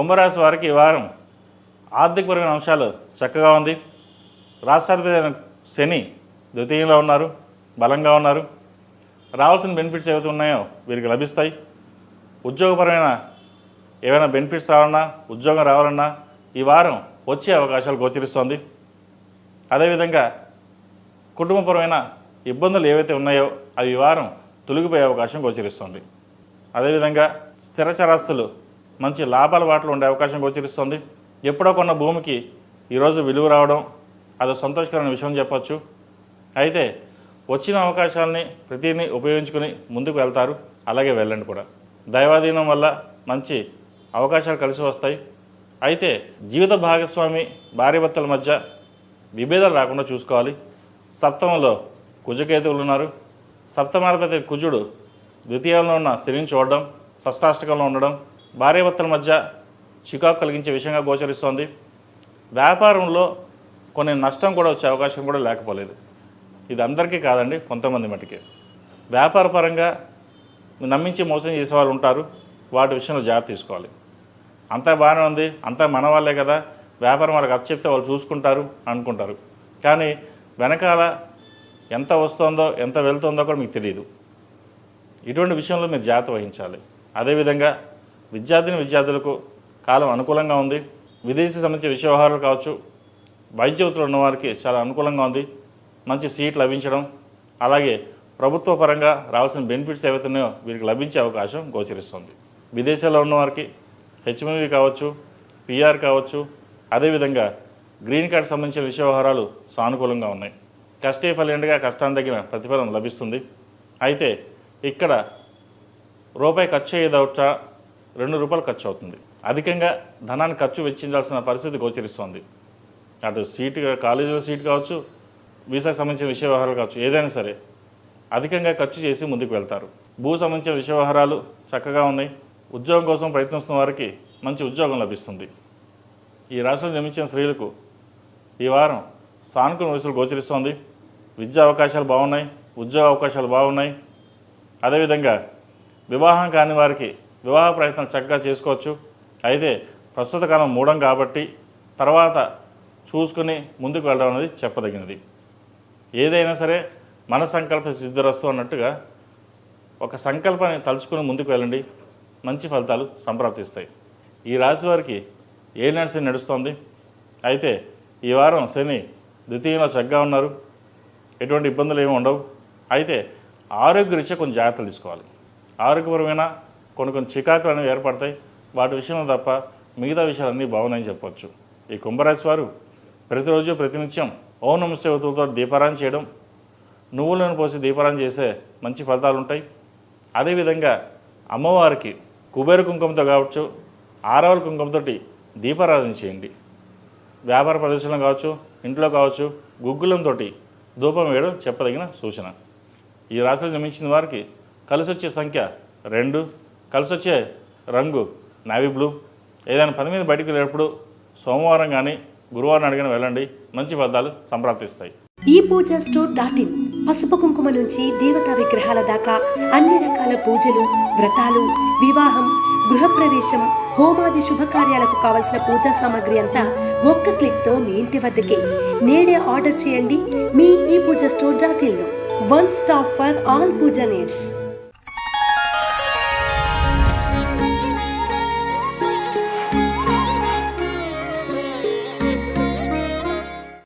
కుంభరాశి వారికి ఈ వారం ఆర్థికపరమైన అంశాలు చక్కగా ఉంది. రాష్ట్రాధిపతి అయిన శని ద్వితీయంలో ఉన్నారు, బలంగా ఉన్నారు. రావాల్సిన బెనిఫిట్స్ ఏవైతే ఉన్నాయో వీరికి లభిస్తాయి. ఉద్యోగపరమైన ఏవైనా బెనిఫిట్స్ రావాలన్నా, ఉద్యోగం రావాలన్నా ఈ వారం వచ్చే అవకాశాలు గోచరిస్తోంది. అదేవిధంగా కుటుంబపరమైన ఇబ్బందులు ఏవైతే ఉన్నాయో అవి ఈ వారం తొలగిపోయే అవకాశం గోచరిస్తుంది. అదేవిధంగా స్థిరచరాస్తులు మంచి లాభాల బాటలో ఉండే అవకాశం గోచరిస్తుంది. ఎప్పుడో కొన్న భూమికి ఈరోజు విలువ రావడం అది సంతోషకరమైన విషయం చెప్పచ్చు. అయితే వచ్చిన అవకాశాలని ప్రతిని ఉపయోగించుకుని ముందుకు వెళ్తారు. అలాగే వెళ్ళండి కూడా. దైవాధీనం వల్ల మంచి అవకాశాలు కలిసి వస్తాయి. అయితే జీవిత భాగస్వామి భార్యాభర్తల మధ్య విభేదాలు రాకుండా చూసుకోవాలి. సప్తమంలో కుజకేతువులు ఉన్నారు. సప్తమాధిపతి కుజుడు ద్వితీయంలో ఉన్న శనిని చూడడం, షష్టాష్టకంలో ఉండడం భార్యాభర్తల మధ్య చికాకు కలిగించే విషయంగా గోచరిస్తోంది. వ్యాపారంలో కొన్ని నష్టం కూడా వచ్చే అవకాశం కూడా లేకపోలేదు. ఇది అందరికీ కాదండి, కొంతమంది మటుకే. వ్యాపార పరంగా నమ్మించి మోసం చేసే వాళ్ళు ఉంటారు. వాటి విషయంలో జాగ్రత్త తీసుకోవాలి. అంతా బాగానే ఉంది, అంతా మన వాళ్ళే కదా, వ్యాపారం వాళ్ళకి అప్పచెప్తే వాళ్ళు చూసుకుంటారు అనుకుంటారు. కానీ వెనకాల ఎంత వస్తుందో ఎంత వెళ్తుందో కూడా మీకు తెలియదు. ఇటువంటి విషయంలో మీరు జాగ్రత్త వహించాలి. అదేవిధంగా విద్యార్థులకు కాలం అనుకూలంగా ఉంది. విదేశీ సంబంధించిన విషయ వ్యవహారాలు కావచ్చు, వైద్య వృత్తిలో ఉన్నవారికి చాలా అనుకూలంగా ఉంది. మంచి సీట్ లభించడం, అలాగే ప్రభుత్వ పరంగా రావాల్సిన బెనిఫిట్స్ ఏవైతే ఉన్నాయో వీరికి లభించే అవకాశం గోచరిస్తుంది. విదేశాల్లో ఉన్నవారికి హెచ్ఎంవి కావచ్చు, పిఆర్ కావచ్చు, అదేవిధంగా గ్రీన్ కార్డ్ సంబంధించిన విషయ వ్యవహారాలు సానుకూలంగా ఉన్నాయి. కష్టే ఫలిండగా కష్టాన్ని తగిన ప్రతిఫలం లభిస్తుంది. అయితే ఇక్కడ రూపాయి ఖర్చు అయ్యేదవుట 2 రూపాయలు ఖర్చు అవుతుంది. అధికంగా ధనాన్ని ఖర్చు వెచ్చించాల్సిన పరిస్థితి గోచరిస్తోంది. అటు కాలేజీలో సీట్ కావచ్చు, వీసాకు సంబంధించిన విషయ వ్యవహారాలు కావచ్చు, ఏదైనా సరే అధికంగా ఖర్చు చేసి ముందుకు వెళ్తారు. భూ సంబంధించిన విషయ వ్యవహారాలు చక్కగా ఉన్నాయి. ఉద్యోగం కోసం ప్రయత్నిస్తున్న వారికి మంచి ఉద్యోగం లభిస్తుంది. ఈ రాశిలో జన్మించిన స్త్రీలకు ఈ వారం సానుకూల వయసులు గోచరిస్తోంది. విద్యా అవకాశాలు బాగున్నాయి, ఉద్యోగ అవకాశాలు బాగున్నాయి. అదేవిధంగా వివాహం కాని వారికి వివాహ ప్రయత్నం చక్కగా చేసుకోవచ్చు. అయితే ప్రస్తుత కాలం మూఢం కాబట్టి తర్వాత చూసుకుని ముందుకు వెళ్ళడం అనేది చెప్పదగినది. ఏదైనా సరే మన సంకల్ప సిద్ధిరస్తు అన్నట్టుగా ఒక సంకల్పాన్ని తలుచుకుని ముందుకు వెళ్ళండి, మంచి ఫలితాలు సంప్రాప్తిస్తాయి. ఈ రాశి వారికి ఏలినాటి శని నడుస్తోంది. అయితే ఈ వారం శని ద్వితీయంలో చక్కగా ఉన్నారు. ఎటువంటి ఇబ్బందులు ఏమి ఉండవు. అయితే ఆరోగ్యరీత్యా కొంచెం జాగ్రత్తలు తీసుకోవాలి. ఆరోగ్యపరమైన కొన్ని చికాకులు అనేవి ఏర్పడతాయి. వాటి విషయంలో తప్ప మిగతా విషయాలన్నీ బాగున్నాయని చెప్పవచ్చు. ఈ కుంభరాశి వారు ప్రతిరోజు ప్రతినిత్యం ఓం నమః శివాయతో దీపారాధన చేయడం, నువ్వులను పోసి దీపారాధన చేసే మంచి ఫలితాలు ఉంటాయి. అదేవిధంగా అమ్మవారికి కుబేర కుంకుమతో కావచ్చు, ఆరవల కుంకుమతో దీపారాధన చేయండి. వ్యాపార ప్రదేశంలో కావచ్చు, ఇంట్లో కావచ్చు, గుగ్గులంతో ధూపం వేయడం చెప్పదగిన సూచన. ఈ రాశిలో జన్మించిన వారికి కలిసి వచ్చే సంఖ్య 2, కలిసి వచ్చే రంగు నావీ బ్లూ. ఏదైనా పని మీద బయటకు వెళ్ళేటప్పుడు సోమవారం కానీ గురువారం అడిగిన వెళ్ళండి, మంచి ఫలితాలు సంప్రాప్తిస్తాయి. ఈ పూజా స్టోర్.in పసుపు కుంకుమ నుంచి దేవతా విగ్రహాల దాకా అన్ని రకాల పూజలు, వ్రతాలు, వివాహం, గృహప్రవేశం, హోమాది శుభకార్యాలకు కావలసిన పూజా సామాగ్రి అంతా ఒక్క క్లిక్తో మీ ఇంటి వద్దకే. నేడే ఆర్డర్ చేయండి మీ ఈ పూజా స్టోర్.in లో. One stop for all puja needs.